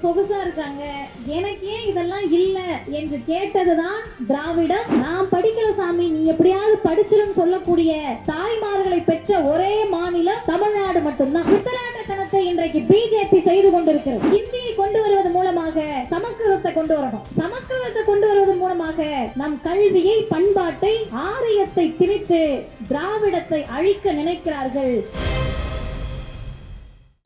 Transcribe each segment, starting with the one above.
இவ்வளவு சொகுசா இருக்காங்க, எனக்கு ஏன் இதெல்லாம் இல்ல என்று கேட்டதுதான் திராவிடம். நான் படிக்கல சாமி, நீ எப்படியாவது படிச்சிரும் சொல்லக்கூடிய தாய்மார்களை பெற்ற ஒரே மாநிலம் தமிழ்நாடு மட்டும்தான். பித்தலாட்டத்தனத்தை இன்றைக்கு பிஜேபி செய்து கொண்டிருக்கிறது. ஹிந்தியை கொண்டு வருவது மூலமாக சமஸ்கிருதத்தை கொண்டு வரணும், சமஸ்கிருதத்தை கொண்டு வருவது மூலமாக நம் கல்வியை, பண்பாட்டை, ஆரியத்தை திணித்து திராவிடத்தை அழிக்க நினைக்கிறார்கள்.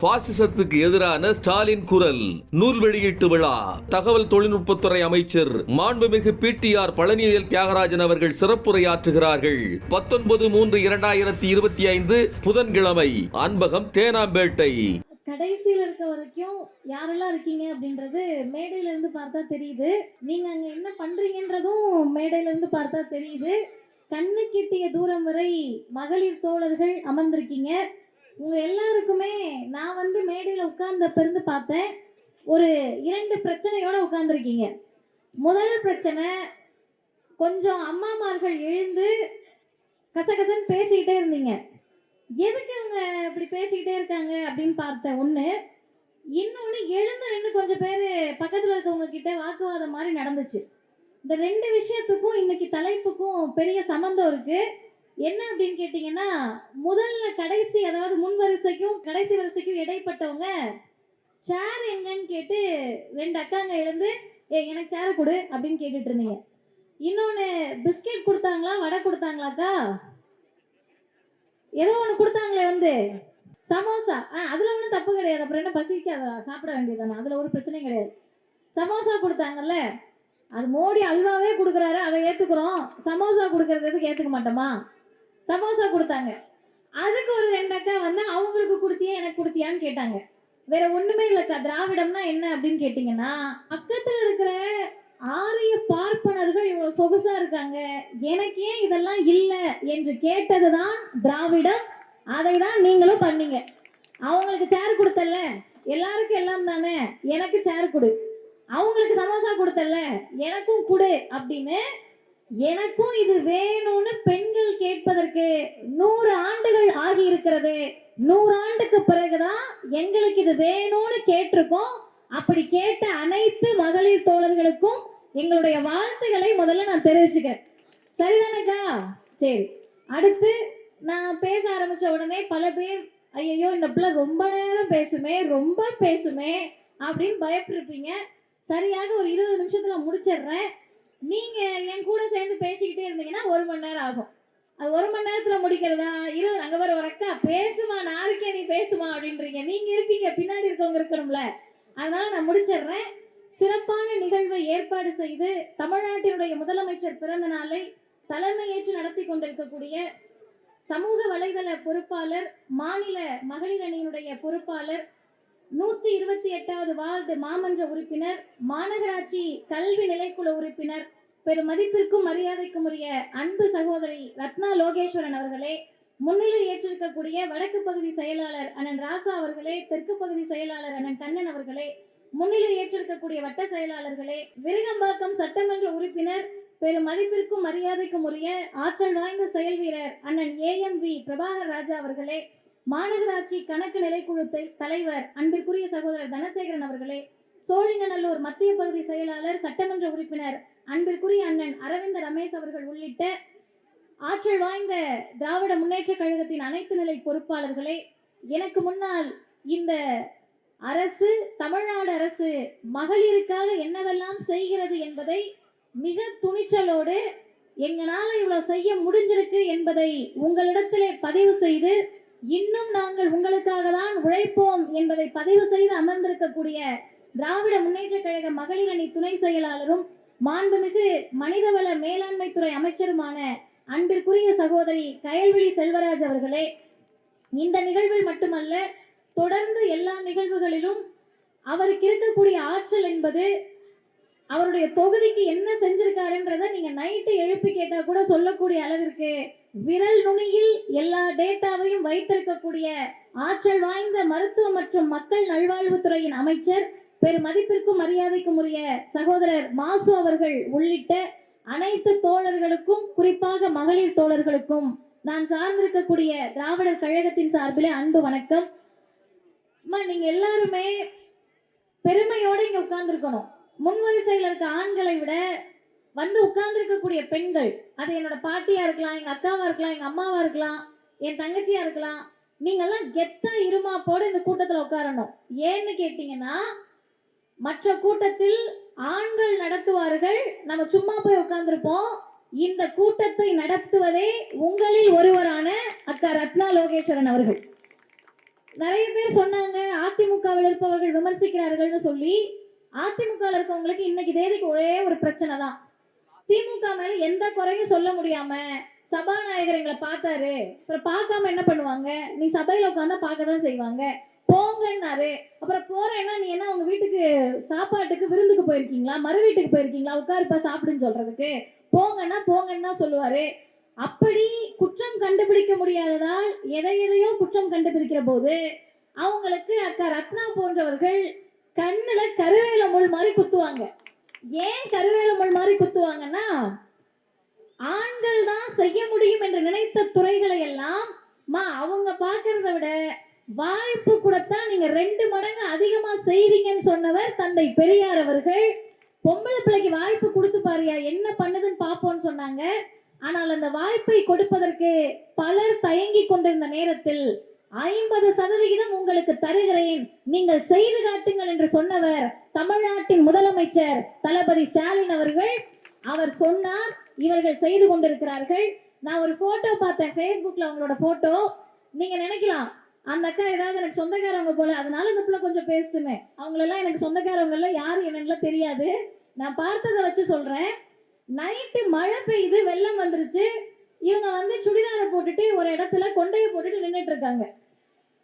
பாசிசத்துக்கு எதிரான ஸ்டாலின் குரல் நூல் வெளியீட்டு விழா. தகவல் தொழில்நுட்பத்துறை அமைச்சர் மாண்புமிகு PTR பழனிவேல் தியாகராஜன் அவர்கள் சிறப்புரையாற்றுகிறார்கள். 19/3/2025 புதன்கிழமை, அன்பகம், தேனாம்பேட்டை. கடைசியில் இருக்க வரைக்கும் யாரெல்லாம் இருக்கீங்க அப்படின்றது மேடையில இருந்து பார்த்தா தெரியுது. நீங்க அங்க என்ன பண்றீங்கன்றதும் மேடையில இருந்து பார்த்தா தெரியுது. கண்ணு கிட்டிய தூரம் வரை மகளிர் தோழர்கள் அமர்ந்திருக்கீங்க. உங்க எல்லாருக்குமே நான் மேடையில உட்கார்ந்தப்ப இருந்து பார்த்தேன், ஒரு 2 பிரச்சனையோட உட்கார்ந்துருக்கீங்க. முதல் பிரச்சனை, கொஞ்சம் அம்மாமார்கள் எழுந்து கசகசன்னு பேசிக்கிட்டே இருந்தீங்க. எதுக்கு அவங்க இப்படி பேசிக்கிட்டே இருக்காங்க அப்படின்னு பார்த்தேன் ஒண்ணு. இன்னொன்னு, எழுந்து நின்று கொஞ்சம் பேர் பக்கத்துல இருக்கவங்க கிட்ட வாக்குவாதம் மாதிரி நடந்துச்சு. இந்த 2 விஷயத்துக்கும் இன்னைக்கு தலைப்புக்கும் பெரிய சம்பந்தம் இருக்கு. என்ன அப்படின்னு கேட்டீங்கன்னா, முதல்ல கடைசி, அதாவது முன் வரிசைக்கும் கடைசி வரிசைக்கும் இடைப்பட்டவங்க சேர் எங்கன்னு கேட்டு 2 அக்காங்க எழுந்து எனக்கு சேரை கொடு அப்படின்னு கேட்டுட்டு இருந்தீங்க. இன்னொன்னு, பிஸ்கெட் கொடுத்தாங்களா வடை கொடுத்தாங்களாக்கா, ஏதோ ஒன்று கொடுத்தாங்களே சமோசா. அதுல ஒன்றும் தப்பு கிடையாது, அப்புறம் என்ன பசிக்கு அதை சாப்பிட வேண்டியதானே, அதுல ஒரு பிரச்சனையும் கிடையாது. சமோசா கொடுத்தாங்கல்ல, அது மோடி அல்வாவே கொடுக்குறாரு, அதை ஏத்துக்கிறோம். சமோசா கொடுக்கறதுக்கு ஏத்துக்க மாட்டோமா? சமோசா கொடுத்தாங்க. அதுக்கு ஒரு 2 அக்கா அவங்களுக்கு கொடுத்தியா எனக்கு கொடுத்தியான்னு கேட்டாங்க. வேற ஒண்ணுமே இல்லக்கா, திராவிடம்னா என்ன அப்படின்னு கேட்டீங்கன்னா, பக்கத்துல இருக்கிற ஆரிய பார்ப்பனர்கள் இவ்வளவு சொகுசா இருக்காங்க, எனக்கு ஏன் இதெல்லாம் இல்ல என்று கேட்டதுதான் திராவிடம். அதை தான் நீங்களும் பண்ணீங்க. அவங்களுக்கு சேர் கொடுத்தல்ல, எல்லாருக்கும் எல்லாம் தானே, எனக்கு சேர் கொடு. அவங்களுக்கு சமோசா கொடுத்தல்ல, எனக்கும் கொடு அப்படின்னு, எனக்கும் இது வேணும்னு பெண்கள் கேட்பதற்கு 100 ஆண்டுகள் ஆகி இருக்கிறது. 100 ஆண்டுக்கு பிறகுதான் எங்களுக்கு இது வேணும்னு கேட்டிருக்கோம். அப்படி கேட்ட அனைத்து மகளிர் தோழர்களுக்கும் எங்களுடைய வாழ்த்துக்களை முதல்ல நான் தெரிவிச்சுக்கிறேன். சரிதானக்கா? சரி. அடுத்து நான் பேச ஆரம்பிச்ச உடனே பல பேர், ஐயோ இந்த பிள்ளை ரொம்ப நேரம் பேசுமே அப்படின்னு பயப்பட்டிருப்பீங்க. சரியாக ஒரு 20 நிமிஷத்துல முடிச்சிடுறேன். நீங்க என் கூட சேர்ந்து பேசிக்கிட்டே இருந்தீங்கன்னா 1 மணி நேரம் ஆகும். அது 1 மணி நேரத்துல முடிக்கிறதா? 20 அங்க வர ஒரு அக்கா பேசுமா, நாளைக்கே நீ பேசுமா அப்படின்றீங்க. நீங்க இருப்பீங்க, பின்னாடி இருக்கவங்க இருக்கணும்ல, அதனால நான் முடிச்சிடுறேன். சிறப்பான நிகழ்வை ஏற்பாடு செய்து தமிழ்நாட்டினுடைய முதலமைச்சர் பிறந்த நாளை தலைமையேற்று நடத்தி கொண்டிருக்கக்கூடிய சமூக வலைதள பொறுப்பாளர், மாநில மகளிர் அணியினுடைய பொறுப்பாளர், 128வது வார்டு மாமன்ற உறுப்பினர், மாநகராட்சி கல்வி நிலைக்குழு உறுப்பினர், பெரும் மதிப்பிற்கும் மரியாதைக்கும் உரிய அன்பு சகோதரி ரத்னா லோகேஸ்வரன் அவர்களே, முன்னிலை ஏற்றிருக்கக்கூடிய வடக்கு பகுதி செயலாளர் அண்ணன் ராசா அவர்களே, தெற்கு பகுதி செயலாளர் அண்ணன் கண்ணன் அவர்களே, முன்னிலை ஏற்றிருக்கக்கூடிய வட்ட செயலாளர்களே, விருகம்பாக்கம் சட்டமன்ற உறுப்பினர், பெரும் மதிப்பிற்கும் மரியாதைக்கும் உரிய ஆற்றல் வாய்ந்த செயல் வீரர் அண்ணன் AMV பிரபாகர் ராஜா அவர்களே, மாநகராட்சி கணக்கு நிலைக்குழு தலைவர் அன்பிற்குரிய சகோதரர் தனசேகரன் அவர்களே, சோழிங்கநல்லூர் மத்திய பகுதி செயலாளர் சட்டமன்ற உறுப்பினர் அன்பிற்குரிய அண்ணன் அரவிந்த ரமேஷ் அவர்கள் உள்ளிட்ட ஆற்றல் வாய்ந்த திராவிட முன்னேற்ற கழகத்தின் அனைத்து நிலை பொறுப்பாளர்களே, எனக்கு முன்னால் இந்த அரசு, தமிழ்நாடு அரசு மகளிருக்காக என்னவெல்லாம் செய்கிறது என்பதை மிக துணிச்சலோடு எங்களால இவ்வளவு செய்ய முடிஞ்சிருக்கு என்பதை உங்களிடத்திலே பதிவு செய்து, இன்னும் நாங்கள் உங்களுக்காக தான் உழைப்போம் என்பதை பதிவு செய்து அமர்ந்திருக்கக்கூடிய திராவிட முன்னேற்ற கழக மகளிர் அணி துணை செயலாளரும் மாண்புமிகு மனிதவள மேலாண்மை துறை அமைச்சருமான அன்பிற்குரிய சகோதரி கயல்விழி செல்வராஜ் அவர்களே, இந்த நிகழ்வில் மட்டுமல்ல, தொடர்ந்து எல்லா நிகழ்வுகளிலும் அவருக்கு இருக்கக்கூடிய ஆற்றல் என்பது, அவருடைய தொகுதிக்கு என்ன செஞ்சிருக்காருன்றதை நீங்க நைட்டு எழுப்பி கேட்டா கூட சொல்லக்கூடிய அளவிற்கு விரல் நுனியில் எல்லா டேட்டாவையும் வைத்திருக்கக்கூடிய ஆற்றல் வாய்ந்த மருத்துவ மற்றும் மக்கள் நல்வாழ்வுத்துறையின் அமைச்சர், பெரும் மதிப்பிற்கும் மரியாதைக்கும் உரிய சகோதரர் மாசு அவர்கள் உள்ளிட்ட அனைத்து தோழர்களுக்கும், குறிப்பாக மகளிர் தோழர்களுக்கும் நான் சார்ந்திருக்கக்கூடிய திராவிடர் கழகத்தின் சார்பிலே அன்பு வணக்கம். நீங்க எல்லாருமே பெருமையோடு இங்க உட்கார்ந்துருக்கணும். முன்வரிசையில இருக்க ஆண்களை விட வந்து உட்கார்ந்துருக்கக்கூடிய பெண்கள், அது என்னோட பாட்டியா இருக்கலாம், எங்க அக்காவா இருக்கலாம், எங்க அம்மாவா இருக்கலாம், என் தங்கச்சியா இருக்கலாம், நீங்கெல்லாம் கெத்தா இருமாப்போடு இந்த கூட்டத்துல உட்காரணும். ஏன்னு கேட்டீங்கன்னா, மற்ற கூட்டத்தில் ஆண்கள் நடத்துவார்கள், நம்ம சும்மா போய் உட்கார்ந்துருப்போம். இந்த கூட்டத்தை நடத்துவதே உங்களில் ஒருவரான அக்கா ரத்னா லோகேஸ்வரன் அவர்கள். நிறைய பேர் சொன்னாங்க அதிமுகவில் இருப்பவர்கள் விமர்சிக்கிறார்கள்னு சொல்லி. அதிமுகவில் இருக்கவங்களுக்கு இன்னைக்கு தேதிக்கு ஒரே ஒரு பிரச்சனை தான். திமுக மேல எந்த குறையும் சொல்ல முடியாம சபாநாயகர் எங்களை பார்த்தாரு, அப்புறம் பார்க்காம என்ன பண்ணுவாங்க, நீ சபையில உட்காந்தா பார்க்கதான் செய்வாங்க, போங்கன்னாரு. அப்புறம் போறேன்னா நீ என்ன உங்க வீட்டுக்கு சாப்பாட்டுக்கு விருந்துக்கு போயிருக்கீங்களா, மறு வீட்டுக்கு போயிருக்கீங்களா, உட்காருப்பா சாப்பிடுன்னு சொல்றதுக்கு, போங்கன்னா போங்கன்னு தான் சொல்லுவாரு. அப்படி குற்றம் கண்டுபிடிக்க முடியாததால் எதையோ குற்றம் கண்டுபிடிக்கிற போது அவங்களுக்கு அக்கா ரத்னா போன்றவர்கள் கண்ணுல கருவேல முள் மாதிரி குத்துவாங்க. ஏன் கருவேல முள் மாதிரி குத்துவாங்கன்னா, ஆண்கள் தான் செய்ய முடியும் என்று நினைத்த துறைகளை எல்லாம் அவங்க பார்க்கறத விட வாய்ப்பு கொடுத்தா நீங்க 2 மடங்கு அதிகமா செய்வீங்கன்னு சொன்னவர் தந்தை பெரியார் அவர்கள். பொம்பளை பிள்ளைக்கு வாய்ப்பு கொடுத்து பாரியா என்ன பண்ணுதுன்னு பாப்போம்னு சொன்னாங்க. ஆனால் அந்த வாய்ப்பை கொடுப்பதற்கு பலர் தயங்கி கொண்டிருந்த நேரத்தில் 50% உங்களுக்கு தருகிறேன், நீங்கள் செய்து காட்டுங்கள் என்று சொன்னவர் தமிழ்நாட்டின் முதலமைச்சர் தளபதி ஸ்டாலின் அவர்கள். அவர் சொன்னார், இவர்கள் செய்து கொண்டிருக்கிறார்கள். நான் ஒரு போட்டோ பார்த்தேன் Facebookல, அவங்களோட போட்டோ. நீங்க நினைக்கலாம் அந்த அக்கா ஏதாவது எனக்கு சொந்தக்காரவங்க போல, அதனால இந்த பிள்ளை கொஞ்சம் பேசுதுன்னு. அவங்களெல்லாம் எனக்கு சொந்தக்காரவங்க எல்லாம் யாரு என்னன்னு தெரியாது. நான் பார்த்ததை வச்சு சொல்றேன். நைட்டு மழை பெய்யுது, வெள்ளம் வந்துருச்சு. இவங்க வந்து சுடிதாரை போட்டுட்டு ஒரு இடத்துல கொண்டையை போட்டுட்டு நின்றுட்டு இருக்காங்க.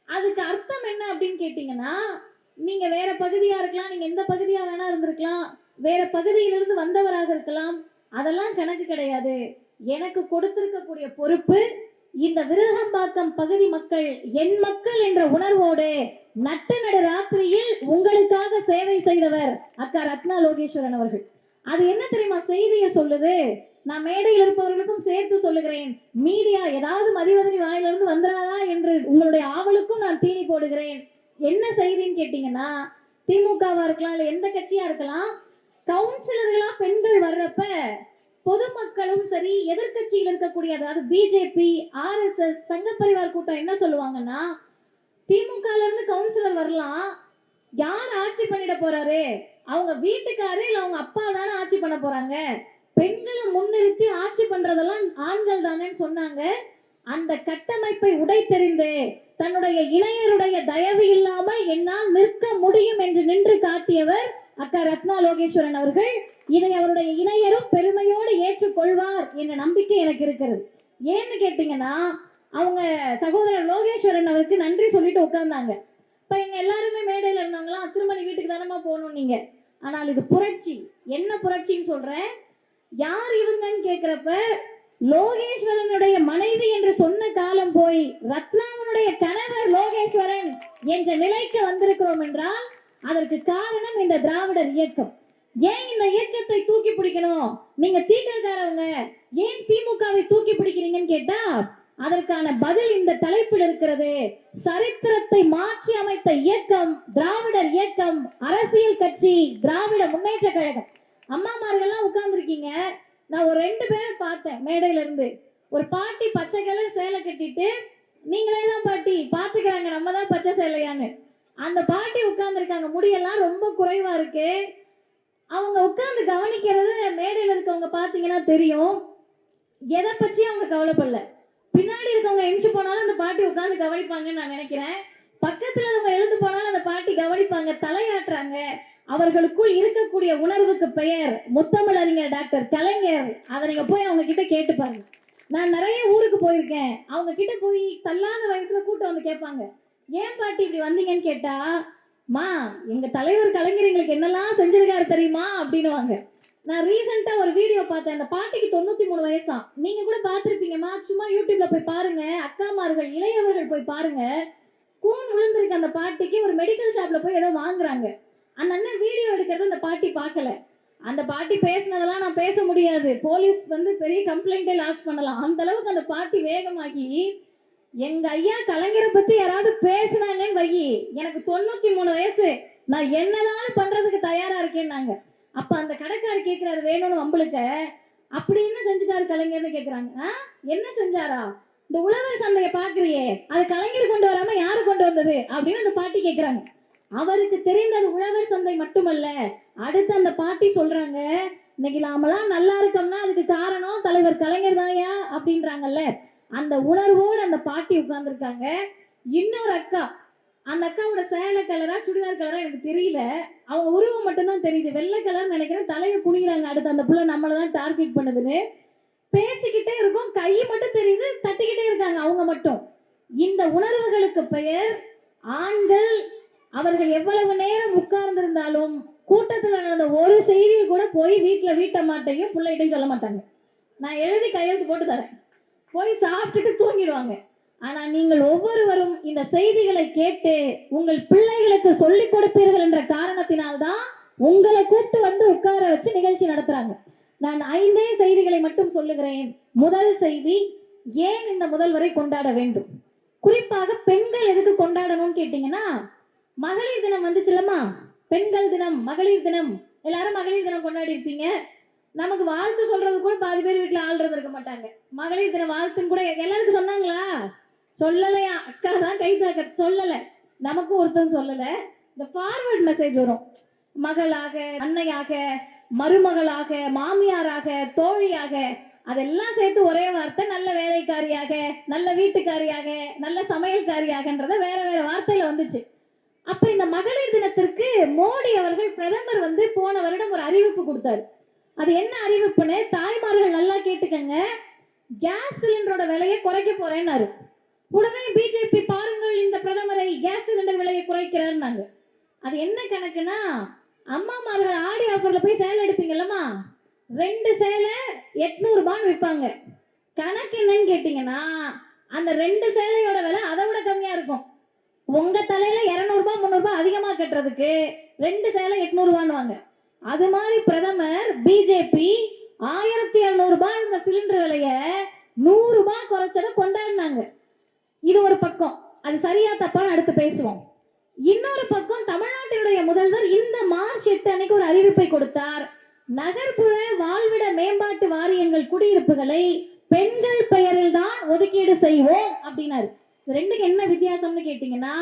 அதுக்கு அர்த்தம் என்ன அப்படின்னு கேட்டீங்கன்னா, நீங்க வேற பகுதியா இருக்கலாம், நீங்க எந்த பகுதியா வேணா இருந்திருக்கலாம், வேற பகுதியிலிருந்து வந்தவராக இருக்கலாம், அதெல்லாம் கணக்கு கிடையாது. எனக்கு கொடுத்திருக்கக்கூடிய பொறுப்பு இந்த விருகம்பாக்கம் பகுதி மக்கள் என் மக்கள் என்ற உணர்வோடு நட்டு நடு ராத்திரியில் உங்களுக்காக சேவை செய்தவர் அக்கா ரத்னா லோகேஸ்வரன் அவர்கள். அது என்ன தெரியுமா செய்தியை சொல்லுது? நான் மேடையில் இருப்பவர்களுக்கும் சேர்த்து சொல்லுகிறேன். மீடியா ஏதாவது மதிவதனி வாயிலிருந்து வந்துடாதா என்று உங்களுடைய ஆவலுக்கும் நான் தீனி போடுகிறேன். என்ன செய்தின்னு கேட்டீங்கன்னா, திமுகவா இருக்கலாம், இல்ல எந்த கட்சியா இருக்கலாம், கவுன்சிலர்களா பெண்கள் வர்றப்ப பொதுமக்களும் சரி, எதிர்கட்சியில் இருக்கக்கூடிய அதாவது பிஜேபி, ஆர்எஸ்எஸ், சங்க பரிவார் கூட்டம் என்ன சொல்லுவாங்கன்னா, திமுகல இருந்து கவுன்சிலர் வரலாம், யார் ஆட்சி பண்ணிட போறாரு, அவங்க வீட்டுக்காரு இல்ல அவங்க அப்பா தானே ஆட்சி பண்ண போறாங்க, பெண்களை முன்னிறுத்தி ஆட்சி பண்றதெல்லாம் ஆண்கள் தானேன்னு சொன்னாங்க. அந்த கட்டமைப்பை உடைத்தெறிந்து தன்னுடைய இளையருடைய தயவு இல்லாமல் என்னால் நிற்க முடியும் என்று நின்று காட்டியவர் அக்கா ரத்னா லோகேஸ்வரன் அவர்கள். இதை அவருடைய இளையரும் பெருமையோடு ஏற்றுக்கொள்வார் என்ற நம்பிக்கை எனக்கு இருக்கிறது. ஏன்னு கேட்டீங்கன்னா, அவங்க சகோதரர் லோகேஸ்வரன் அவருக்கு நன்றி சொல்லிட்டு உட்கார்ந்தாங்க. இப்ப எங்க எல்லாருமே மேடையில இருந்தாங்களா, திருமணி வீட்டுக்கு தானமா போகணும் நீங்க. ஆனால் இது புரட்சி. என்ன புரட்சின்னு சொல்றேன், யார் இவங்கன்னு கேட்கிறப்ப லோகேஸ்வரனுடைய மனைவி என்று சொன்ன காலம் போய் ரத்னாவனுடைய கணவர் லோகேஸ்வரன் என்ற நிலைக்கு வந்திருக்கிறோம் என்றால் அதற்கு காரணம் இந்த திராவிடர் இயக்கம். ஏன் இந்த இயக்கத்தை தூக்கி பிடிக்கணும், நீங்க தீக்காரவங்க ஏன் திமுகவை தூக்கி பிடிக்கிறீங்கன்னு கேட்டா அதற்கான பதில் இந்த தலைப்பில் இருக்கிறது. சரித்திரத்தை மாற்றி அமைத்த இயக்கம் திராவிடர் இயக்கம், அரசியல் கட்சி திராவிட முன்னேற்ற கழகம். அம்மாமார்கள்லாம் உட்கார்ந்துருக்கீங்க. நான் ஒரு 2 பேரை பார்த்தேன் மேடையில இருந்து. ஒரு பாட்டி பச்சை கலர் சேலை கட்டிட்டு, நீங்களே தான் பாட்டி பாத்துக்கிறாங்க, நம்ம தான் பச்சை சேலையான்னு. அந்த பாட்டி உட்கார்ந்துருக்காங்க, முடியெல்லாம் ரொம்ப குறைவா இருக்கு. அவங்க உட்கார்ந்து கவனிக்கிறது மேடையில இருக்கவங்க பாத்தீங்கன்னா தெரியும். எதை பற்றி அவங்க கவலைப்படல. பின்னாடி இருக்கவங்க எஞ்சி போனாலும் அந்த பாட்டி உட்கார்ந்து கவனிப்பாங்கன்னு நான் நினைக்கிறேன். பக்கத்துல அவங்க எழுந்து போனாலும் அந்த பாட்டி கவனிப்பாங்க, தலையாட்டுறாங்க. அவர்களுக்குள் இருக்கக்கூடிய உணர்வுக்கு பெயர் முத்தமிழறிஞர் டாக்டர் கலைஞர். அதை நீங்க போய் அவங்க கிட்ட கேட்டு பாருங்க. நான் நிறைய ஊருக்கு போயிருக்கேன். அவங்க கிட்ட போய் தள்ளாத வயசுல கூட்டம் வந்து கேட்பாங்க, ஏன் பாட்டி இப்படி வந்தீங்கன்னு கேட்டா, மா எங்க தலைவர் கலைஞர் எங்களுக்கு என்னெல்லாம் செஞ்சிருக்காரு தெரியுமா அப்படின்னுவாங்க. நான் ரீசெண்டா ஒரு வீடியோ பார்த்தேன். அந்த பாட்டிக்கு 93 வயசா. நீங்க கூட பார்த்திருப்பீங்கம்மா, சும்மா யூடியூப்ல போய் பாருங்க, அக்காமார்கள் இளையவர்கள் போய் பாருங்க. கூன் விழுந்திருக்கு அந்த பாட்டிக்கு. ஒரு மெடிக்கல் ஷாப்ல போய் ஏதோ வாங்குறாங்க. அந்த அண்ணன் வீடியோ எடுக்கிறது அந்த பாட்டி பார்க்கல. அந்த பாட்டி பேசினதெல்லாம் நான் பேச முடியாது, போலீஸ் வந்து பெரிய கம்ப்ளைண்டே லான்ச் பண்ணலாம். அந்த அளவுக்கு அந்த பாட்டி வேகமாகி, எங்க ஐயா கலைஞரை பத்தி யாராவது பேசினாங்கன்னு வை, எனக்கு 93 வயசு, நான் என்னதான் பண்றதுக்கு தயாரா இருக்கேன்னாங்க. அப்ப அந்த கடைக்காரர் கேட்கிறாரு வேணும்னு வம்பளுக்க, அப்படி என்ன செஞ்சுட்டாரு கலைஞர்னு கேக்குறாங்க. என்ன செஞ்சாரா? இந்த உழவர் சந்தையை பாக்குறியே, அது கலைஞர் கொண்டு வராம யாரு கொண்டு வந்தது அப்படின்னு அந்த பாட்டி கேக்குறாங்க. அவருக்கு தெரிந்தது உழவர் சந்தை மட்டுமல்ல, அடுத்து அந்த பாட்டி சொல்றாங்க, இன்னைக்கு நாமெல்லாம் நல்லா இருக்கோம்னா அதுக்கு காரணம் தலைவர் கலைஞர் தாயா அப்படின்றாங்கல்ல. அந்த உணர்வோடு அந்த பாட்டி உட்கார்ந்துருக்காங்க. இன்னொரு அக்கா, அந்த அக்காவோட சேலை கலரா சுடிதார் கலரா எனக்கு தெரியல, அவங்க உருவம் மட்டும்தான் தெரியுது, வெள்ளை கலர் நினைக்கிறேன். தலையை குனிகிறாங்க, அடுத்து அந்த புள்ள நம்மளதான் டார்கெட் பண்ணுதுன்னு பேசிக்கிட்டே இருக்கும். கை மட்டும் தெரியுது, தட்டிக்கிட்டே இருக்காங்க அவங்க மட்டும். இந்த உணர்வுகளுக்கு பெயர் ஆண்கள். அவர்கள் எவ்வளவு நேரம் உட்கார்ந்திருந்தாலும் கூட்டத்தில் நடந்த ஒரு செய்தியை கூட போய் வீட்டம்மாட்டையும் பிள்ளைகிட்டையும் சொல்ல மாட்டாங்க. நான் எழுதி கையெழுத்து போட்டு தரேன், போய் சாப்பிட்டுட்டு தூங்கிடுவாங்க. ஆனா நீங்கள் ஒவ்வொருவரும் இந்த செய்திகளை கேட்டு உங்கள் பிள்ளைகளுக்கு சொல்லிக் கொடுப்பீர்கள் என்ற காரணத்தினால்தான் உங்களை கூப்பிட்டு வந்து உட்கார வச்சு நிகழ்ச்சி நடத்துறாங்க. நான் 5 செய்திகளை மட்டும் சொல்லுகிறேன். முதல் செய்தி, ஏன் இந்த முதல்வரை கொண்டாட வேண்டும்? குறிப்பாக பெண்கள் எதுக்கு கொண்டாடணும்னு கேட்டீங்கன்னா, மகளிர் தினம் வந்துச்சுல்லம்மா, பெண்கள் தினம், மகளிர் தினம், எல்லாரும் மகளிர் தினம் கொண்டாடி இருப்பீங்க. நமக்கு வாழ்த்து சொல்றது கூட பாதி பேர் வீட்டுல ஆள்றது இருக்க மாட்டாங்க. மகளிர் தினம் வாழ்த்துன்னு கூட எல்லாருக்கும் சொன்னாங்களா? சொல்லலையா? அக்கா தான் கை தாக்க சொல்லல, நமக்கும் ஒருத்தர் சொல்லல. இந்த ஃபார்வர்ட் மெசேஜ் வரும், மகளாக, அன்னையாக, மருமகளாக, மாமியாராக, தோழியாக, அதெல்லாம் சேர்த்து ஒரே வார்த்தை, நல்ல வேலைக்காரியாக, நல்ல வீட்டுக்காரியாக, நல்ல சமையல்காரியாகன்றத வேற வேற வார்த்தையில வந்துச்சு. அப்ப இந்த மகளிர் தினத்திற்கு மோடி அவர்கள் பிரதமர் வந்து போன வருடம் ஒரு அறிவிப்பு கொடுத்தாரு. அது என்ன அறிவிப்புன்னு தாய்மார்கள் நல்லா கேட்டுக்கங்க. கேஸ் சிலிண்டரோட விலையை குறைக்க போறேன்னாரு. உடனே பிஜேபி பாருங்கள் இந்த பிரதமரை, கேஸ் சிலிண்டர் விலையை குறைக்கிறாருன்னாங்க. அது என்ன கணக்குன்னா, அம்மாமார்கள் ஆடி ஆஃபர்ல போய் சேலை எடுப்பீங்கல்லம்மா, 2 சேலை 800 ரூபான்னு விற்பாங்க. கணக்கு என்னன்னு கேட்டீங்கன்னா, அந்த 2 சேலையோட விலை அதை விட கம்மியா இருக்கும். உங்க தலையில 200 ரூபாய் 300 ரூபாய் அதிகமா கட்டுறதுக்கு 2 சேலை 800 ரூபான்னு. அது மாதிரி பிரதமர் பிஜேபி 1200 ரூபாய் இருந்த சிலிண்டர் விலைய 100 ரூபாய் குறைச்சதை கொண்டாடினாங்க. இது ஒரு பக்கம், அது சரியா தப்பான்னு அடுத்து பேசுவோம். இன்னொரு பக்கம், தமிழ்நாட்டினுடைய முதல்வர் இந்த மார்ச் 8 அன்னைக்கு ஒரு அறிவிப்பை கொடுத்தார். நகர்ப்புற வாழ்விட மேம்பாட்டு வாரியங்கள் குடியிருப்புகளை பெண்கள் பெயரில் தான் ஒதுக்கீடு செய்வோம் அப்படின்னாரு. ரெண்டுக்கு என்ன வித்தியாசம்னு கேட்டீங்கன்னா,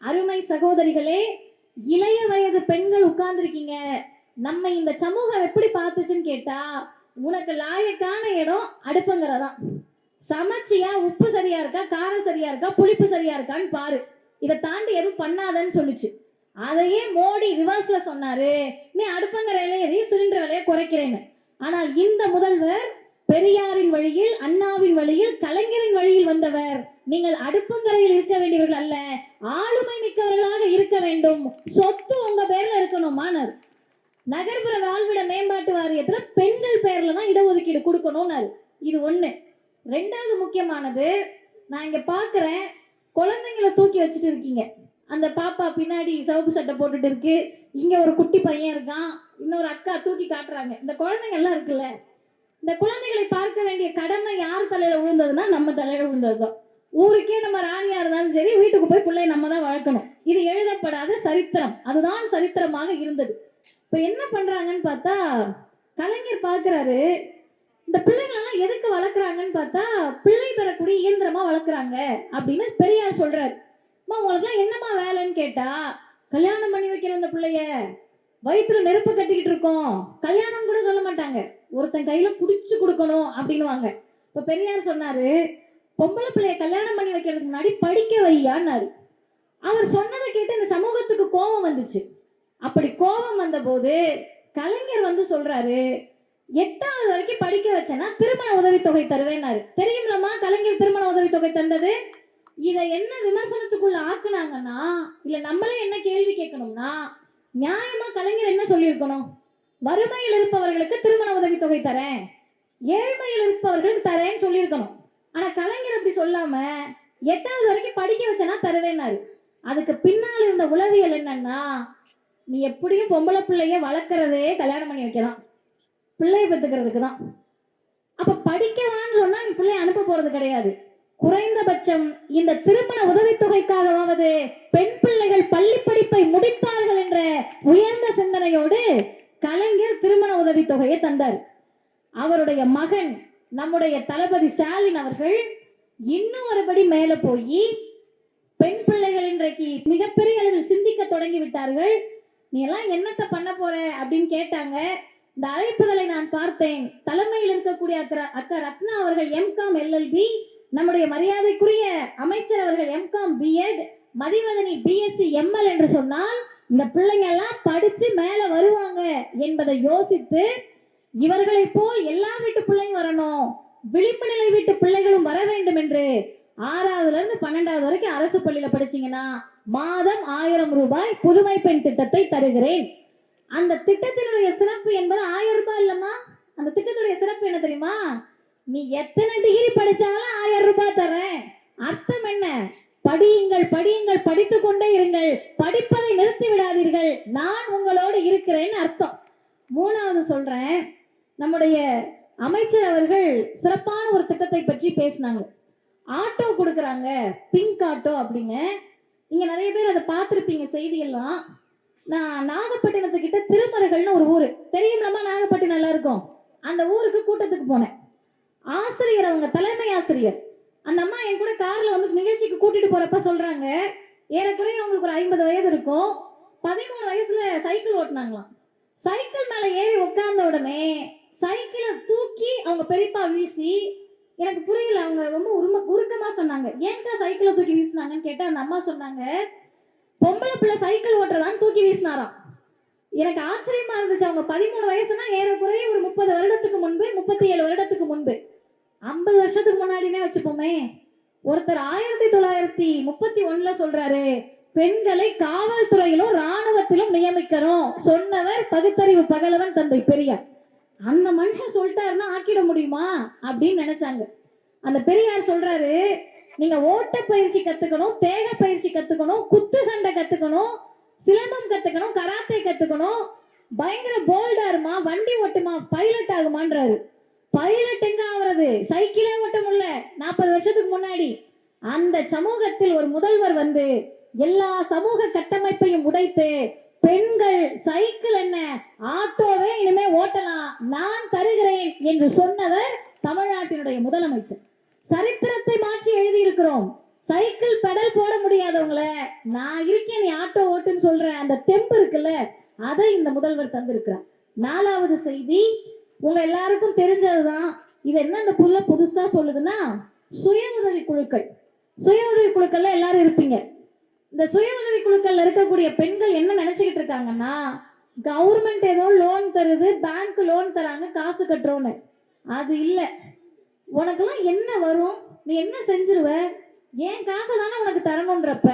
அருமை சகோதரிகளே, இளைய வயது பெண்கள் உட்கார்ந்துருக்கீங்க, நம்ம இந்த சமூகம் எப்படி பார்த்துச்சுன்னு கேட்டா, உனக்கு லாயக்கான இடம் அடுப்புங்கிறதான். சமைச்சியா, உப்பு சரியா இருக்கா, காரம் சரியா இருக்கா, புளிப்பு சரியா இருக்கான்னு பாரு, இதை தாண்டி எதுவும் பண்ணாதன்னு சொல்லிச்சு. அதையே மோடி ரிவர்ஸ்ல சொன்னாரு, நீ அடுப்பங்கிற விலையை சிலிண்டர் விலையை குறைக்கிறேன்னு. ஆனால் இந்த முதல்வர் பெரியாரின் வழியில், அண்ணாவின் வழியில், கலைஞரின் வழியில் வந்தவர். நீங்கள் அடுப்பங்கரையில் இருக்க வேண்டியவர்கள் அல்ல, ஆளுமை மிக்கவர்களாக இருக்க வேண்டும், சொத்து உங்க பேர்ல இருக்கணும். மாணவர் நகர்ப்புற வாழ்விட மேம்பாட்டு வாரியத்துல பெண்கள் பேர்ல தான் இடஒதுக்கீடு கொடுக்கணும்னாரு. இது ஒண்ணு. ரெண்டாவது முக்கியமானது, நான் இங்க பாக்குறேன், குழந்தைங்களை தூக்கி வச்சுட்டு இருக்கீங்க. அந்த பாப்பா பின்னாடி சிவப்பு சட்டை போட்டுட்டு இருக்கு, இங்க ஒரு குட்டி பையன் இருக்கான், இன்னொரு அக்கா தூக்கி காட்டுறாங்க. இந்த குழந்தைங்க எல்லாம் இருக்குல்ல, இந்த குழந்தைகளை பார்க்க வேண்டிய கடமை யார் தலையில விழுந்ததுன்னா நம்ம தலையில விழுந்ததுதான். ஊருக்கே நம்ம ராணியா இருந்தாலும் சரி, வீட்டுக்கு போய் பிள்ளைய நம்ம தான் வளர்க்கணும். இது எழுதப்படாத சரித்திரம், அதுதான் சரித்திரமாக இருந்தது. இப்ப என்ன பண்றாங்கன்னு பார்த்தா, கலைஞர் பாக்குறாரு, இந்த பிள்ளைங்களெல்லாம் எதுக்கு வளர்க்குறாங்கன்னு பார்த்தா, பிள்ளை பெறக்கூடிய இயந்திரமா வளர்க்குறாங்க அப்படின்னு பெரியார் சொல்றாரு. உங்களுக்குலாம் என்னமா வேலைன்னு கேட்டா, கல்யாணம் பண்ணி வைக்கிற அந்த பிள்ளைய வயிற்றுல நெருப்பு கட்டிக்கிட்டு இருக்கோம், கல்யாணம் கூட சொல்ல மாட்டாங்க, ஒருத்தன் கையில புடிச்சு கொடுக்கணும் அப்படின்னுவாங்க. இப்ப பெரியார் சொன்னாரு, பொம்பளை பிள்ளைய கல்யாணம் பண்ணி வைக்கிறதுக்கு முன்னாடி படிக்க வையான்னாரு. அவர் சொன்னதை கேட்டு இந்த சமூகத்துக்கு கோபம் வந்துச்சு. அப்படி கோபம் வந்த போது கலைஞர் வந்து சொல்றாரு, 8வது வரைக்கும் படிக்க வச்சேன்னா திருமண உதவித்தொகை தருவேன்னாரு. தெரியுங்களா கலைஞர் திருமண உதவித்தொகை தந்தது? இதை என்ன விமர்சனத்துக்குள்ள ஆக்குனாங்கன்னா, இல்ல நம்மளே என்ன கேள்வி கேட்கணும்னா, நியாயமா கலைஞர் என்ன சொல்லியிருக்கணும்? வறுமையில் இருப்பவர்களுக்கு திருமண உதவித்தொகை தரேன், ஏழ்மையில் இருப்பவர்களுக்கு தரேன்னு சொல்லியிருக்கணும். ஆனா கலைஞர் அப்படி சொல்லாம 8வது வரைக்கும் படிக்க வச்சேன்னா தருவேன்னாரு. அதுக்கு பின்னால் இருந்த உளவியல் என்னன்னா, நீ எப்படியும் பொம்பளை பிள்ளைய வளர்க்கறதே கல்யாணம் பண்ணி வைக்கலாம், பிள்ளைய பெற்றுக்கிறதுக்கு தான். அப்ப படிக்கலான்னு சொன்னா நீ பிள்ளைய அனுப்ப போறது கிடையாது. குறைந்தபட்சம் இந்த திருமண உதவித்தொகைக்காகவாவது பெண் பிள்ளைகள் பள்ளி படிப்பை முடிப்பார்கள் என்ற உயர்ந்த சிந்தனையோடு கலைஞர் திருமண உதவித்தொகையை தந்தார். அவருடைய மகன் நம்முடைய தளபதி ஸ்டாலின் அவர்கள் இன்னும் ஒருபடி மேல போய் பெண் பிள்ளைகள் இன்றைக்கு மிகப்பெரிய அளவில் சிந்திக்க தொடங்கி விட்டார்கள். நீ எல்லாம் என்னத்தை பண்ண போற அப்படின்னு கேட்டாங்க. இந்த அழைப்புதலை நான் பார்த்தேன். தலைமையில் இருக்கக்கூடிய அக்கா ரத்னா அவர்கள் எம்காம் எல்எல்பி, நம்முடைய மரியாதைக்குரிய அமைச்சர் அவர்கள் MCom BEd, Mathivathani BSc ML என்று சொன்னால் இந்த பிள்ளைங்க எல்லாம் படிச்சு மேல வருவாங்க என்பதை யோசித்து இவர்களை போல் எல்லா வீட்டு பிள்ளைங்க வரணும், விளிம்பு நிலை வீட்டு பிள்ளைகளும் வர வேண்டும் என்று 6வதுல இருந்து 12வது வரைக்கும் அரசு பள்ளியில படிச்சீங்கன்னா மாதம் 1000 ரூபாய் புதுமை பெண் திட்டத்தை தருகிறேன். அந்த திட்டத்தினுடைய சிறப்பு என்பது 1000 ரூபாய் இல்லம்மா. அந்த திட்டத்துடைய சிறப்பு என்ன தெரியுமா? நீ எத்தனை டிகிரி படிச்சாலும் 1000 ரூபாய் தரேன். அர்த்தம் என்ன? படியுங்கள் படியுங்கள், படித்துக் கொண்டே இருங்கள், படிப்பதை நிறுத்தி விடாதீர்கள், நான் உங்களோடு இருக்கிறேன்னு அர்த்தம். 3வது சொல்றேன், நம்முடைய அமைச்சர் அவர்கள் சிறப்பான ஒரு திட்டத்தை பற்றி பேசினாங்க. ஆட்டோ கொடுக்குறாங்க, பிங்க் ஆட்டோ அப்படிங்க. நீங்க நிறைய பேர் அதை பார்த்துருப்பீங்க செய்தியெல்லாம். நான் நாகப்பட்டினத்துக்கிட்ட திருமருகல்னு ஒரு ஊர் தெரியுமா? நாகப்பட்டினம் நல்லா இருக்கும். அந்த ஊருக்கு கூட்டத்துக்கு போனேன். ஆசிரியர், அவங்க தலைமை ஆசிரியர், அந்த அம்மா என் கூட கார்ல வந்து நிகழ்ச்சிக்கு கூட்டிட்டு போறப்ப சொல்றாங்க, ஏறக்குறைய அவங்களுக்கு ஒரு 50 வயது இருக்கும். 13 வயசுல சைக்கிள் ஓட்டினாங்களாம். சைக்கிள் மேல ஏறி உட்கார்ந்த உடனே சைக்கிளை தூக்கி அவங்க பெரியப்பா வீசி, எனக்கு புரியல, அவங்க ரொம்ப உருக்கமா சொன்னாங்க. ஏன்க்கா சைக்கிளை தூக்கி வீசினாங்கன்னு கேட்டா அந்த அம்மா சொன்னாங்க, பொம்பளை பிள்ளை சைக்கிள் ஓட்டுறதான்னு தூக்கி வீசினாராம். எனக்கு ஆச்சரியமா இருந்துச்சு. அவங்க 13 வயசுனா ஏறக்குறைய ஒரு 30 வருடத்துக்கு முன்பு, 37 வருடத்துக்கு முன்பு, 50 வருஷத்துக்கு முன்னாடினே வச்சுப்போமே. ஒருத்தர் 1931ல சொல்றாரு, பெண்களை காவல்துறையிலும் ராணுவத்திலும் நியமிக்கணும் சொன்னவர் பகுத்தறிவு பகலவன் தந்தை பெரியார். அந்த மனுஷன் சொல்லிட்டாருன்னா ஆக்கிட முடியுமா அப்படின்னு நினைச்சாங்க. அந்த பெரியார் சொல்றாரு, நீங்க ஓட்ட பயிற்சி கத்துக்கணும், தேக பயிற்சி கத்துக்கணும், குத்து சண்டை கத்துக்கணும், சிலம்பம் கத்துக்கணும், கராத்தே கத்துக்கணும், பயங்கர போல்டாருமா, வண்டி ஓட்டுமா, பைலட் ஆகுமான்றாரு. பைலட் எங்க ஆகுறது? சைக்கிளே ஓட்ட முடியல 40 வருஷத்துக்கு முன்னாடி. அந்த சமூகத்தில் ஒரு முதல்வர் வந்து எல்லா சமூக கட்டமைப்பையும் உடைத்து, பெண்கள் சைக்கிள் என்ன ஆட்டோவே இனிமே ஓட்டலாம், நான் தருகிறேன் என்று சொன்னவர் தமிழ்நாட்டினுடைய முதலமைச்சர். சரித்திரத்தை மாற்றி எழுதி இருக்கிறோம். சைக்கிள் பெடல் போட முடியாதவங்கள நான் இருக்கேன், நீ ஆட்டோ ஓட்டுன்னு சொல்ற அந்த தெம்பு இருக்குல்ல, அதை இந்த முதல்வர் தந்திருக்கிறார். 4வது செய்தி உங்க எல்லாருக்கும் தெரிஞ்சதுதான். இது என்ன இந்த புள்ள புதுசா சொல்லுதுன்னா, சுய உதவி குழுக்கள். சுய உதவி குழுக்கள்ல எல்லாரும் இருப்பீங்க. இந்த சுய உதவி குழுக்கள்ல இருக்கக்கூடிய பெண்கள் என்ன நினைச்சுக்கிட்டு இருக்காங்கன்னா, கவர்மெண்ட் ஏதோ லோன் தருது, பேங்க் லோன் தராங்க, காசு கட்டுறோன்னு. அது இல்ல. உனக்கெல்லாம் என்ன வரும், நீ என்ன செஞ்சிருவ, ஏன் காசை தானே உனக்கு தரணும்ன்றப்ப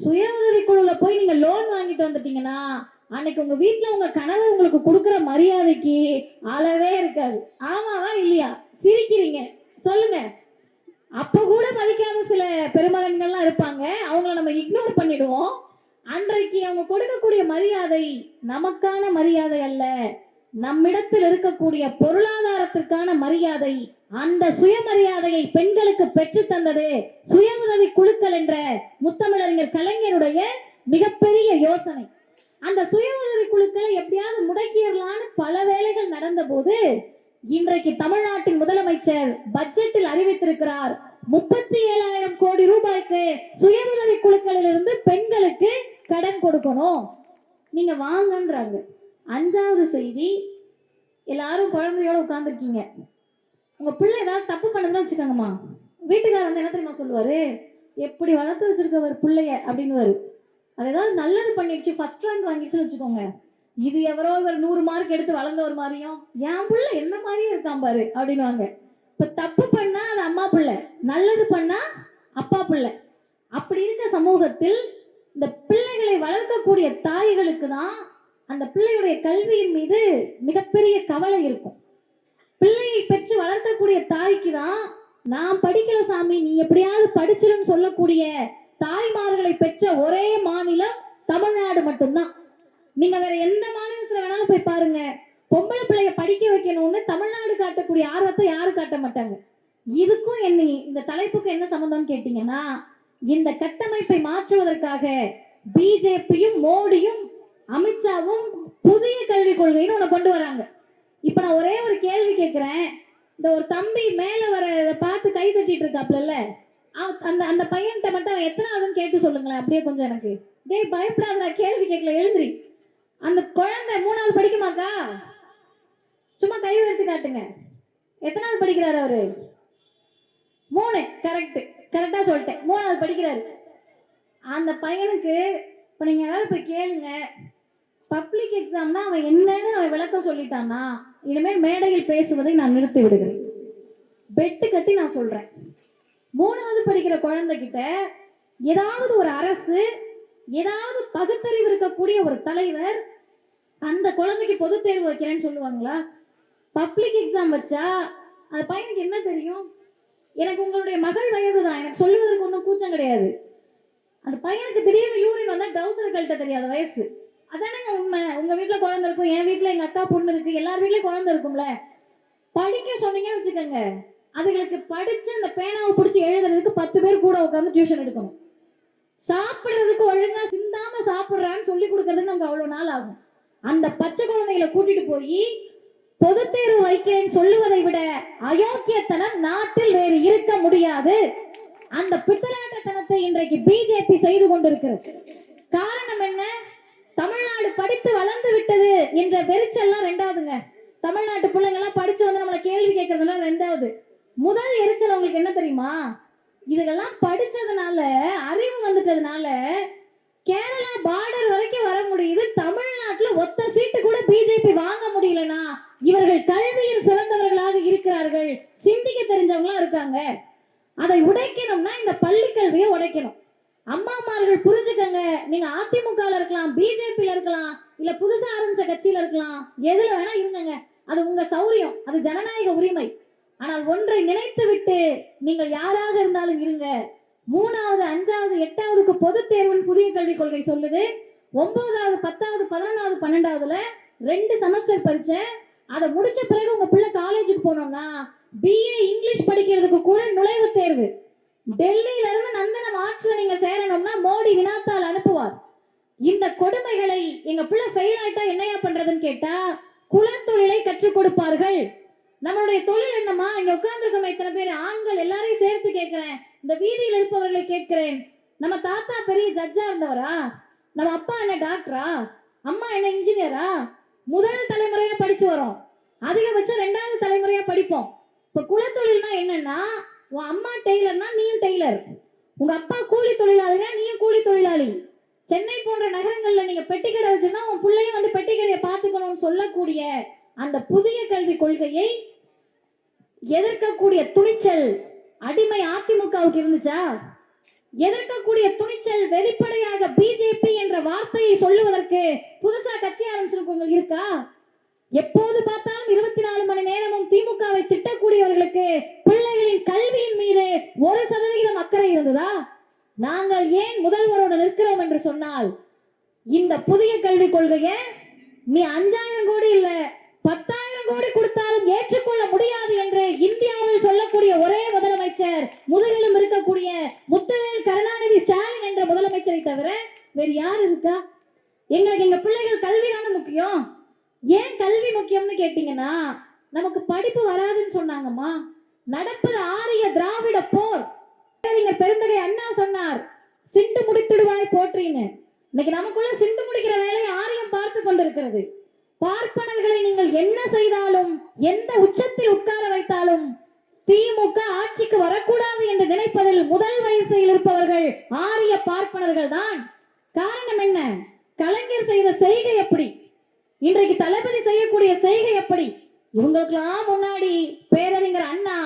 சுய உதவி குழுல போய் நீங்க லோன் வாங்கிட்டு வந்துட்டீங்கன்னா அன்னைக்கு உங்க வீட்டுல உங்க கணவர் உங்களுக்கு கொடுக்குற மரியாதைக்கு அளவே இருக்காது. ஆமாவா இல்லையா? சிரிக்கிறீங்க, சொல்லுங்க. அப்ப கூட மதிக்காத சில பெருமகன்கள்லாம் இருப்பாங்க, அவங்கள நம்ம இக்னோர் பண்ணிடுவோம். அன்றைக்கு அவங்க கொடுக்கக்கூடிய மரியாதை நமக்கான மரியாதை அல்ல, நம்மிடத்தில் இருக்கக்கூடிய பொருளாதாரத்திற்கான மரியாதை. அந்த சுயமரியாதையை பெண்களுக்கு பெற்று தந்தது சுய உதவி குழுக்கள் என்ற முத்தமிழறிஞர் கலைஞருடைய மிகப்பெரிய யோசனை. அந்த சுய உதவி குழுக்களை எப்படியாவது முடக்கிடலான்னு பல வேலைகள் நடந்த போது இன்றைக்கு தமிழ்நாட்டின் முதலமைச்சர் பட்ஜெட்டில் அறிவித்திருக்கிறார், 37,000 கோடி ரூபாய்க்கு சுய உதவி குழுக்களில் இருந்து பெண்களுக்கு கடன் கொடுக்கணும், நீங்க வாங்கன்றாங்க. 5வது செய்தி, எல்லாரும் குழந்தையோட உட்கார்ந்துருக்கீங்க. உங்க பிள்ளை ஏதாவது தப்பு பண்ணுதுன்னு வச்சுக்கோங்கம்மா, வீட்டுக்காரர் வந்து என்ன தெரியுமா சொல்லுவாரு, எப்படி வளர்த்து வச்சிருக்கவர் பிள்ளைய அப்படின்னு. அது ஏதாவது நல்லது பண்ணிடுச்சு, ஃபர்ஸ்ட் ரேங்க் வாங்கிடுச்சுன்னு வச்சுக்கோங்க, இது எவரோ ஒரு 100 மார்க் எடுத்து வளர்ந்த ஒரு மாதிரியும், என் பிள்ளை என்ன மாதிரியும் இருக்கான் பாரு அப்படின்வாங்க. இப்ப தப்பு பண்ணா அது அம்மா பிள்ளை, நல்லது பண்ணா அப்பா பிள்ளை. அப்படி இருக்க சமூகத்தில் இந்த பிள்ளைகளை வளர்க்கக்கூடிய தாய்களுக்கு தான் அந்த பிள்ளையுடைய கல்வியின் மீது மிகப்பெரிய கவலை இருக்கும். பிள்ளையை பெற்று வளர்க்கக்கூடிய தாய்க்கு தான், நான் படிக்கல சாமி நீ எப்படியாவது படிச்சிருன்னு சொல்லக்கூடிய தாய்மார்களை பெற்ற ஒரே மாநிலம் தமிழ்நாடு மட்டும்தான். நீங்க வேற எந்த மாநிலத்துல வேணாலும் போய் பாருங்க, பொம்பளை பிள்ளைய படிக்க வைக்கணும்னு தமிழ்நாடு காட்டக்கூடிய ஆர்வத்தை யாரும் காட்ட மாட்டாங்க. இதுக்கும் என்ன இந்த தலைப்புக்கு என்ன சம்பந்தம் கேட்டீங்கன்னா, இந்த கட்டமைப்பை மாற்றுவதற்காக பிஜேபியும் மோடியும் அமித்ஷாவும் புதிய கல்விக் கொள்கைன்னு ஒண்ணு கொண்டு வராங்க. இப்ப நான் ஒரே ஒரு கேள்வி கேட்கிறேன். இந்த ஒரு தம்பி மேல வர பார்த்து கை தட்டிட்டு இருக்காப்ல, அந்த அந்த பையன்கிட்ட மட்டும் அவன் எத்தனாவதுன்னு கேட்டு சொல்லுங்களேன். அப்படியே கொஞ்சம் எனக்கு டேய் பயப்படாத, கேள்வி கேட்கல, எழுந்திரி. அந்த குழந்தை 3வது படிக்குமாக்கா? சும்மா கை உயர்த்தி காட்டுங்க. எத்தனாவது படிக்கிறாரு அவரு? 3. கரெக்டா சொல்லிட்டேன். 3வது படிக்கிறாரு. அந்த பையனுக்கு இப்ப நீங்க ஏதாவது போய் கேளுங்க, பப்ளிக் எக்ஸாம்னா அவன் என்னன்னு அவன் விளக்கம் சொல்லிட்டான்னா இனிமேல் மேடையில் பேசுவதை நான் நிறுத்தி விடுகிறேன். பெட்டு கட்டி நான் சொல்றேன், 3வது படிக்கிற குழந்தைகிட்ட ஏதாவது ஒரு அரசு, ஏதாவது பகுத்தறிவு இருக்கக்கூடிய ஒரு தலைவர் அந்த குழந்தைக்கு பொது தேர்வு வைக்கிறேன்னு சொல்லுவாங்களா? பப்ளிக் எக்ஸாம் வச்சா அந்த பையனுக்கு என்ன தெரியும்? எனக்கு உங்களுடைய மகள் வயது தான், எனக்கு சொல்லுவதற்கு ஒன்றும் கூச்சம் கிடையாது. அந்த பையனுக்கு திடீர்னு யூரின் வந்தா டவுசர் கழட்ட தெரியாத வயசு. அதானங்க உண்மை. உங்க வீட்டுல குழந்தை இருக்கும், என் வீட்டுல எங்க அக்கா பொண்ணு இருக்கு, எல்லார் வீட்லயும் குழந்தை இருக்கும்ல. படிக்க சொன்னீங்கன்னு வச்சுக்கோங்க, அதுகளுக்கு படிச்சு அந்த பேனாவை பிடிச்சி எழுதுறதுக்கு 10 பேர் கூட உட்காந்து டியூஷன் எடுக்கணும். சாப்பிடுறதுக்கு ஒழுங்கா சிந்தாம சாப்பிடுறான்னு சொல்லி கொடுக்கறதுக்கு நமக்கு அவ்வளவு நாள் ஆகும். அந்த பச்சை குழந்தைகளை கூட்டிட்டு போய் பொது தேர்வு வைக்கிறேன்னு சொல்லுவதை விட அயோக்கியத்தனம் நாட்டில் வேறு இருக்க முடியாது. அந்த பித்தலாட்டத்தனத்தை இன்றைக்கு பிஜேபி செய்து கொண்டிருக்கிறது. காரணம் என்ன? தமிழ்நாடு படித்து வளர்ந்து விட்டது என்ற வெறிச்சல்லாம் 2வதுங்க. தமிழ்நாட்டு பிள்ளைங்க எல்லாம் படிச்சு வந்து நம்மளை கேள்வி கேட்கறதுலாம் 2வது. முதல் எரிச்சல் உங்களுக்கு என்ன தெரியுமா? இதுக்கெல்லாம் படிச்சதுனால, அறிவு வந்துட்டதுனால கேரளா பார்டர் வரைக்கும் வர முடியுது. தமிழ்நாட்டுல ஒத்த சீட்டு கூட பிஜேபி வாங்க முடியலனா இவர்கள் கல்வியில் சிறந்தவர்களாக இருக்கிறார்கள், சிந்திக்க தெரிஞ்சவங்களா இருக்காங்க. அதை உடைக்கணும்னா இந்த பள்ளி கல்வியை உடைக்கணும். அம்மாமார்கள் புரிஞ்சுக்கங்க. நீங்க அதிமுகல இருக்கலாம், பிஜேபியில இருக்கலாம், இல்ல புதுசா ஆரம்பிச்ச கட்சியில இருக்கலாம், எதுல வேணா இருங்க, அது உங்க சௌரியம், அது ஜனநாயக உரிமை. ஆனால் ஒன்றை நினைத்து விட்டு நீங்கள் யாராக இருந்தாலும் இருங்க. 3வது 5வது 8வதுக்கு பொது தேர்வுன்னு புதிய கல்விக் கொள்கை சொல்லுது. 9வது 10வது 11வது 12வதுல 2 செமஸ்டர் பரீட்சை. அதை முடிச்ச பிறகு உங்க பிள்ளை காலேஜுக்கு போனோம்னா பிஏ இங்கிலீஷ் படிக்கிறதுக்கு கூட நுழைவுத் தேர்வு. டெல்லியில இருந்து நந்தனம் ஆர்ட்ஸ்ல நீங்க சேரணும்னா மோடி வினாத்தாள் அனுப்புவார். இந்த கொடுமைகளை எங்க பிள்ளை ஃபெயில் ஆயிட்டா என்னையா பண்றதுன்னு கேட்டா குலத்தொழிலை கற்றுக் கொடுப்பார்கள். நம்மளுடைய தொழில் என்னமா? இங்க உட்கார்ந்துருக்கோம் இத்தனை பேர் ஆண்கள் எல்லாரையும் சேர்த்து கேட்கிறேன், இந்த வீதியில் இருப்பவர்களை கேட்கிறேன். நம்ம தாத்தா பெரிய ஜட்ஜா இருந்தவரா? நம்ம அப்பா என்ன டாக்டரா? அம்மா என்ன இன்ஜினியரா? முதல் தலைமுறையா படிச்சு வரோம், அதிகபட்சம் 2வது தலைமுறையா படிப்போம். இப்ப குலத்தொழில்னா என்னன்னா, உன் அம்மா டெய்லர்னா நீயும் டெய்லர், உங்க அப்பா கூலி தொழிலாளினா நீயும் கூலி தொழிலாளி. சென்னை போன்ற நகரங்கள்ல நீங்க பெட்டி கடை வச்சுன்னா உன் பிள்ளையும் வந்து பெட்டி கடையை பார்த்துக்கணும்னு சொல்லக்கூடிய அந்த புதிய கல்விக் கொள்கையை எதிர்க்கக்கூடிய துணிச்சல் அடிமை அதிமுகவுக்கு இருந்துச்சா? எதிர்க்கக்கூடிய துணிச்சல் வெளிப்படையாக பிஜேபி என்ற வார்த்தையை சொல்லுவதற்கு புதுசா கட்சி ஆரம்பிச்சிருக்கவங்க இருக்கா? எப்போது பார்த்தாலும் 24 மணி நேரமும் திமுகவை திட்டக்கூடியவர்களுக்கு பிள்ளைகளின் கல்வியின் மீது 1% அக்கறை இருந்ததா? நாங்கள் ஏன் முதல்வரோடு நிற்கிறோம் என்று சொன்னால், இந்த புதிய கல்விக் கொள்கையை நீ 5000 கோடி இல்ல 10,000 கோடி கொடுத்தாலும் ஏற்றுக்கொள்ள முடியாது என்று இந்தியாவில் சொல்லக்கூடிய ஒரே முதலமைச்சர் முதுகிலும் இருக்கக்கூடிய முத்துவேல் கருணாநிதி ஸ்டாலின் என்ற முதலமைச்சரை தவிர வேறு யார் இருக்கா? எங்களுக்கு எங்க பிள்ளைகள் கல்விதான முக்கியம். ஏன் கல்வி முக்கியம்னு கேட்டீங்கன்னா, நமக்கு படிப்பு வராதுன்னு சொன்னாங்கம்மா. நடப்பது ஆரிய திராவிட போர். பெருந்தகை அண்ணா சொன்னார், சிண்டு முடித்திடுவாய் போற்றின்னு. இன்னைக்கு நமக்குள்ள சிண்டு முடிக்கிற வேலையை ஆரியம் பார்த்து கொண்டிருக்கிறது. பார்ப்பனர்களை நீங்கள் என்ன செய்தாலும், எந்த உச்சத்தில் உட்கார வைத்தாலும் திமுக ஆட்சிக்கு வரக்கூடாது என்று நினைப்பதில் முதல் வரிசையில் இருப்பவர்கள் ஆரிய பார்ப்பனர்கள் தான். காரணம் என்ன? கலைஞர் செய்த செய்கை எப்படி, இன்றைக்கு தளபதி செய்யக்கூடிய செய்கை எப்படி? இவங்களுக்கெல்லாம் முன்னாடி பேரறிஞர் அண்ணா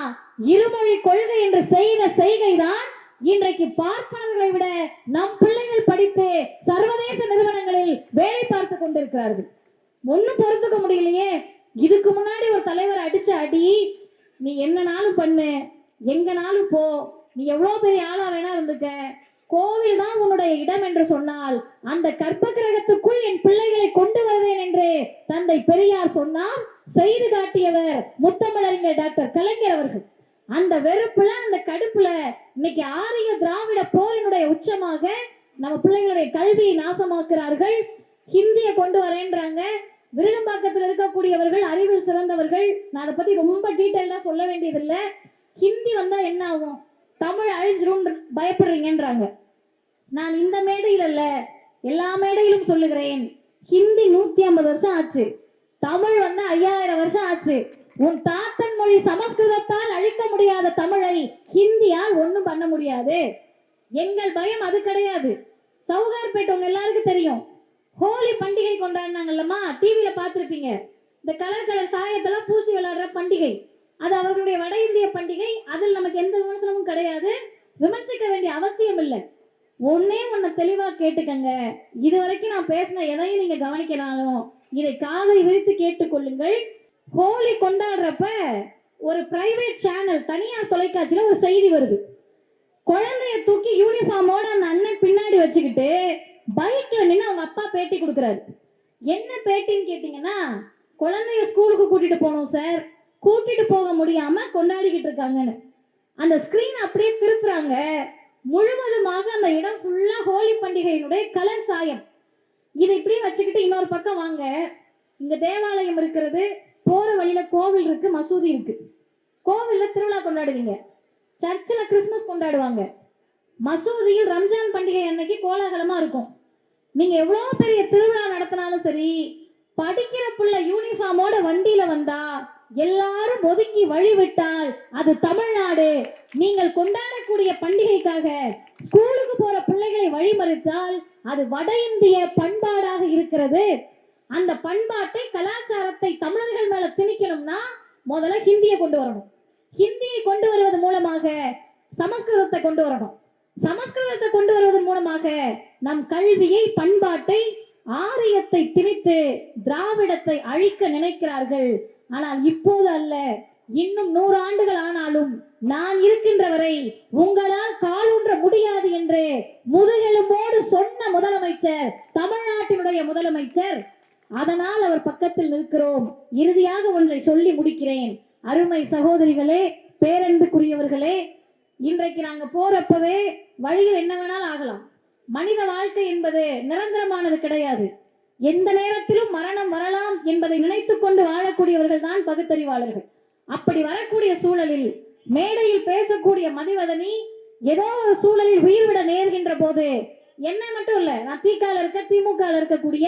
இருமொழி கொள்கை என்று செய்த செய்கை தான் இன்றைக்கு பார்ப்பனர்களை விட நம் பிள்ளைகள் படித்து சர்வதேச நிறுவனங்களில் வேலை பார்த்து கொண்டிருக்கிறார்கள். ஒன்னும் பொறுத்துக்க முடியலையே. இதுக்கு முன்னாடி ஒரு தலைவர் அடிச்ச அடி, நீ என்னனாலும் பண்ணு, எங்கனாலும் போ, நீ எவ்வளவு பெரிய ஆளா வேணா இருந்துக்க, கோவில் தான் உன்னுடைய இடம் என்று சொன்னால் அந்த கற்ப கிரகத்துக்குள் என் பிள்ளைகளை கொண்டு வருவேன் என்று தந்தை பெரியார் சொன்னார். செய்து காட்டியவர் முத்தமிழறிஞர் டாக்டர் கலைஞர் அவர்கள். அந்த வெறுப்புல, அந்த கடுப்புல இன்னைக்கு ஆரிய திராவிட போரினுடைய உச்சமாக நம்ம பிள்ளைகளுடைய கல்வியை நாசமாக்குறார்கள். ஹிந்திய கொண்டு வரேன்றாங்க. விருகம்பாக்கத்தில் இருக்கக்கூடியவர்கள் அறிவில் சிறந்தவர்கள். நான் அதை பத்தி ரொம்ப டீட்டெயிலா சொல்ல வேண்டியதில்லை. ஹிந்தி வந்தா என்ன ஆகும், தமிழ் அழிஞ்சிரும் பயப்படுறீங்கன்றாங்க. நான் இந்த மேடையில் அல்ல, எல்லா மேடையிலும் சொல்லுகிறேன், ஹிந்தி 150 வருஷம் ஆச்சு, தமிழ் வந்து 5000 வருஷம் ஆச்சு. உன் தாத்தன் மொழி சமஸ்கிருதத்தால் அழிக்க முடியாத தமிழை ஹிந்தியால் ஒண்ணும் பண்ண முடியாது. எங்கள் பயம் அது கிடையாது. சவுகார்பேட் உங்க எல்லாருக்கும் தெரியும், ஹோலி பண்டிகை கொண்டாடினாங்கல்லம்மா, டிவியில பார்த்துருப்பீங்க. இந்த கலர் சாயத்தெல்லாம் பூசி விளையாடுற பண்டிகை, அது அவர்களுடைய வட இந்திய பண்டிகை. அதில் நமக்கு எந்த விமர்சனமும் கிடையாது, விமர்சிக்க வேண்டிய அவசியம் இல்லை. ஒன்னே ஒன்ன தெளிவா கேட்டுக்கங்க. இது வரைக்கும் நான் பேசின எதையும் நீங்க கவனிக்கனாலும் இதை காதை விரித்து கேட்டுக்கொள்ளுங்கள். ஹோலி கொண்டாடுறப்ப ஒரு பிரைவேட் சேனல், தனியார் தொலைக்காட்சியில ஒரு செய்தி வருது. குழந்தைய தூக்கி யூனிஃபார்மோட அந்த அண்ணன் பின்னாடி வச்சுக்கிட்டு பைக்ல நின்று அவங்க அப்பா பேட்டி கொடுக்குறாரு. என்ன பேட்டின்னு கேட்டீங்கன்னா, குழந்தைய ஸ்கூலுக்கு கூட்டிட்டு போனோம் சார், கூட்டிட்டு போக முடியாம கொண்டாடிக்கிட்டு இருக்காங்கன்னு. அந்த ஸ்கிரீன் அப்படியே திருப்புறாங்க. முழுவதுமாக அந்த இடம் ஃபுல்லா ஹோலி பண்டிகையினுடைய கலர் சாயம். இதை இப்படியே வச்சுக்கிட்டு இன்னொரு பக்கம் வாங்க, இங்க தேவாலயம் இருக்கிறது, போற வழியில கோவில் இருக்கு, மசூதி இருக்கு. கோவில்ல திருவிழா கொண்டாடுவீங்க, சர்ச்சில் கிறிஸ்துமஸ் கொண்டாடுவாங்க, மசூதியில் ரம்ஜான் பண்டிகை அன்னைக்கு கோலாகலமா இருக்கும். நீங்க எவ்வளவு பெரிய திருவிழா நடத்தினாலும் சரி, படிக்கிற புள்ள யூனிஃபார்மோட வண்டியில வந்தா எல்லாரும் ஒதுக்கி வழிவிட்டால் அது தமிழ்நாடு. நீங்கள் கொண்டாடக்கூடிய பண்டிகைக்காக ஸ்கூலுக்கு போற பிள்ளைகளை வழிமறித்தால் அது வட இந்திய பண்பாடாக இருக்கிறது. அந்த பண்பாட்டை, கலாச்சாரத்தை தமிழர்கள் மேல திணிக்கணும்னா முதல்ல ஹிந்தியை கொண்டு வரணும். ஹிந்தியை கொண்டு வருவது மூலமாக சமஸ்கிருதத்தை கொண்டு வரணும். சமஸ்கிருதத்தை கொண்டு வருவதன் மூலமாக நம் கல்வியை, பண்பாட்டை, ஆரியத்தை திணித்து திராவிடத்தை அழிக்க நினைக்கிறார்கள். ஆனால் இப்போது அல்ல, இன்னும் 100 ஆண்டுகள் ஆனாலும் நான் இருக்கின்ற வரை உங்களால் காலூன்ற முடியாது என்று முதுகெலும்போடு சொன்ன முதலமைச்சர் தமிழ்நாட்டினுடைய முதலமைச்சர். அதனால் அவர் பக்கத்தில் நிற்கிறோம். இறுதியாக ஒன்றை சொல்லி முடிக்கிறேன். அருமை சகோதரிகளே, பேரன்புக்குரியவர்களே, இன்றைக்கு நாங்க போறப்பவே வழியில் என்ன வேணாலும் ஆகலாம். மனித வாழ்க்கை என்பது நிரந்தரமானது கிடையாது. எந்த நேரத்திலும் மரணம் வரலாம் என்பதை நினைத்துக் கொண்டு வாழக்கூடியவர்கள் தான் பகுத்தறிவாளர்கள். அப்படி வரக்கூடிய சூழலில் மேடையில் பேசக்கூடிய மதிவதனி ஏதோ ஒரு சூழலில் உயிர்விட நேர்கின்ற போது, என்ன மட்டும் இல்ல, நான் திமுக இருக்கக்கூடிய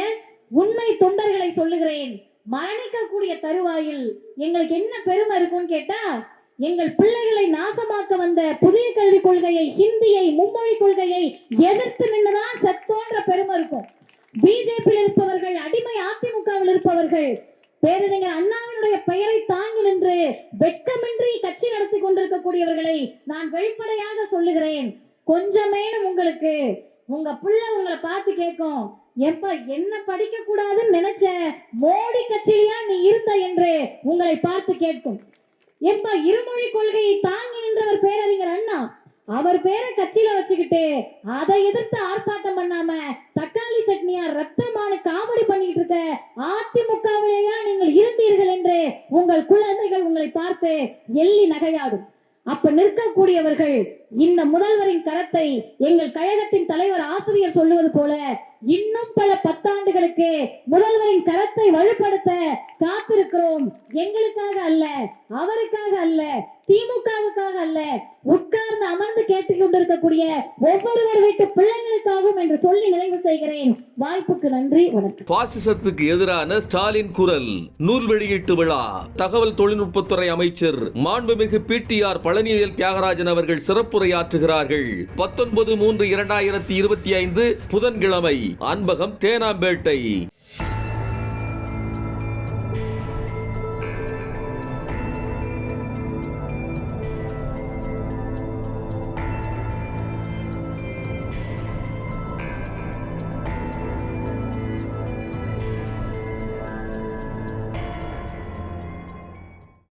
உண்மை தொண்டர்களை சொல்லுகிறேன், மரணிக்கக்கூடிய தருவாயில் எங்களுக்கு என்ன பெருமை இருக்கும்னு கேட்டா, எங்கள் பிள்ளைகளை நாசமாக்க வந்த புதிய கல்விக் கொள்கையை, ஹிந்தியை, மும்மொழி கொள்கையை எதிர்த்து நின்றுதான் செத்தோன்ற பெருமை இருக்கும். பிஜேபியில் இருப்பவர்கள், அடிமை அதிமுகவில் இருப்பவர்கள், பேரறிஞர் அண்ணாவினுடைய பெயரை தாங்கி நின்று வெட்கமின்றி கட்சி நடத்தி கொண்டிருக்கக்கூடியவர்களை நான் வெளிப்படையாக சொல்லுகிறேன், கொஞ்சமேனும் உங்களுக்கு உங்க பிள்ளை உங்களை பார்த்து கேட்கும், எப்ப என்ன படிக்க கூடாதுன்னு நினைச்ச மோடி கட்சியிலயா நீ இருந்த என்று உங்களை பார்த்து கேட்கும். எப்ப இருமொழி கொள்கையை தாங்கி நின்றவர் பேரறிஞர் அண்ணா, அவர் பேரை கட்சியில வச்சுக்கிட்டு அதை எதிர்த்து ஆர்ப்பாட்டம் பண்ணாம தக்காளி சட்னியா ரத்தமான காமெடி பண்ணிட்டு இருக்க அதிமுகவிலேயா நீங்கள் இருந்தீர்கள் என்று உங்கள் குழந்தைகள் உங்களை பார்த்து எள்ளி நகையாடும். அப்ப நிற்கக்கூடியவர்கள் இந்த முதல்வரின் கரத்தை, எங்கள் கழகத்தின் தலைவர் ஆசிரியர் சொல்லுவது போல, இன்னும் பல 10 ஆண்டுகளுக்கு முதல்வரின் கரத்தை வலுப்படுத்த காத்திருக்கிறோம். எங்களுக்காக அல்ல, அவருக்காக அல்ல, திமுகவுக்காக அல்ல, உட்கார்ந்து அமர்ந்து கேட்டுக் கொண்டிருக்கக்கூடிய ஒவ்வொருவர் வீட்டு பிள்ளைகளுக்காகவும் என்று சொல்லி நிறைவு செய்கிறேன். வாய்ப்புக்கு நன்றி, வணக்கம். பாசிசத்துக்கு எதிரான ஸ்டாலின் குரல் நூல் வெளியீட்டு விழா. தகவல் தொழில்நுட்பத்துறை அமைச்சர் மாண்புமிகு PTR பழனிவேல் தியாகராஜன் அவர்கள் சிறப்புரையாற்றுகிறார்கள். 19/3/2025 புதன்கிழமை, அன்பகம், தேனாம்பேட்டை.